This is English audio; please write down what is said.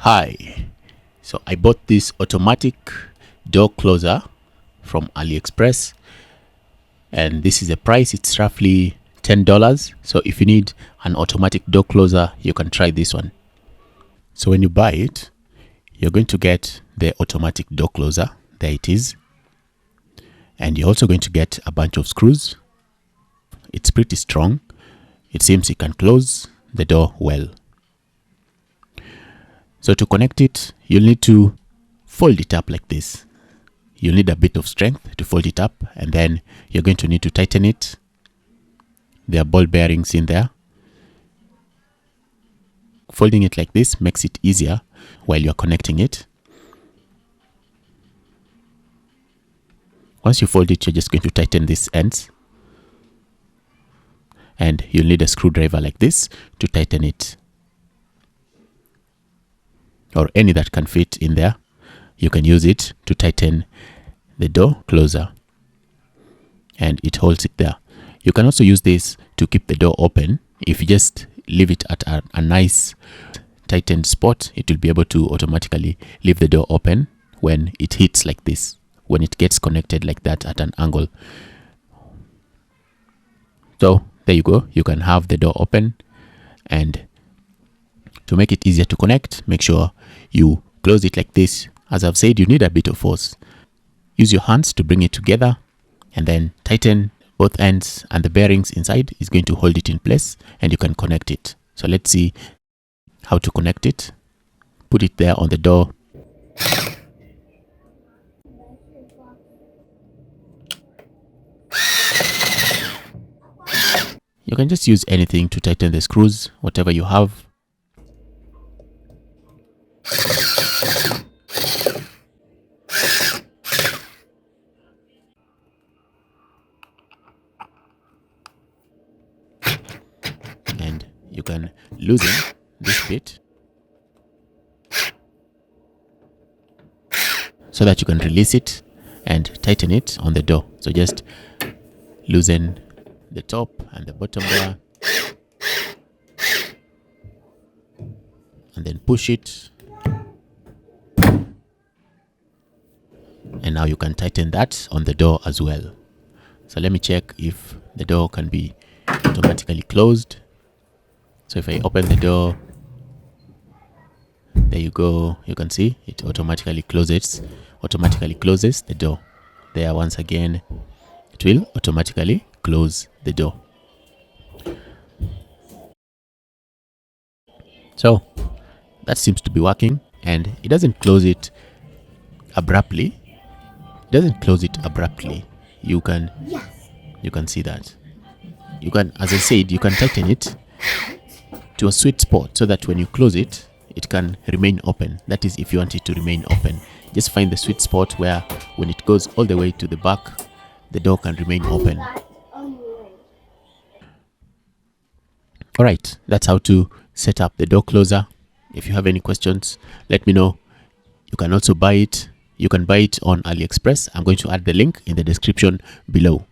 Hi, so I bought this automatic door closer from Aliexpress, and this is the price. It's roughly $10. So if you need an automatic door closer, you can try this one. So when you buy it, you're going to get the automatic door closer. There it is. And you're also going to get a bunch of screws. It's pretty strong. It seems it can close the door well. So to connect it, you'll need to fold it up like this. You'll need a bit of strength to fold it up, and then you're going to need to tighten it. There are ball bearings in there. Folding it like this makes it easier while you're connecting it. Once you fold it, you're just going to tighten these ends. And you'll need a screwdriver like this to tighten it. Or any that can fit in there. You can use it to tighten the door closer. And it holds it there. You can also use this to keep the door open. If you just leave it at a nice tightened spot, it will be able to automatically leave the door open when it hits like this. When it gets connected like that at an angle. So there you go. You can have the door open, and to make it easier to connect, make sure you close it like this. As I've said, you need a bit of force. Use your hands to bring it together, and then tighten both ends, and the bearings inside is going to hold it in place, and you can connect it. So let's see how to connect it. Put it there on the door. You can just use anything to tighten the screws, whatever you have. And you can loosen this bit so that you can release it and tighten it on the door. So just loosen the top and the bottom there, and then push it, and now you can tighten that on the door as well. So let me check if the door can be automatically closed. So if I open the door, there you go, you can see it automatically closes the door. There, once again, it will automatically close the door. So that seems to be working, and it doesn't close it abruptly. You can see that. You can, as I said, you can tighten it to a sweet spot so that when you close it, it can remain open. That is, if you want it to remain open, just find the sweet spot where when it goes all the way to the back, the door can remain open. Alright, that's how to set up the door closer. If you have any questions, let me know. You can also buy it. You can buy it on Aliexpress. I'm going to add the link in the description below.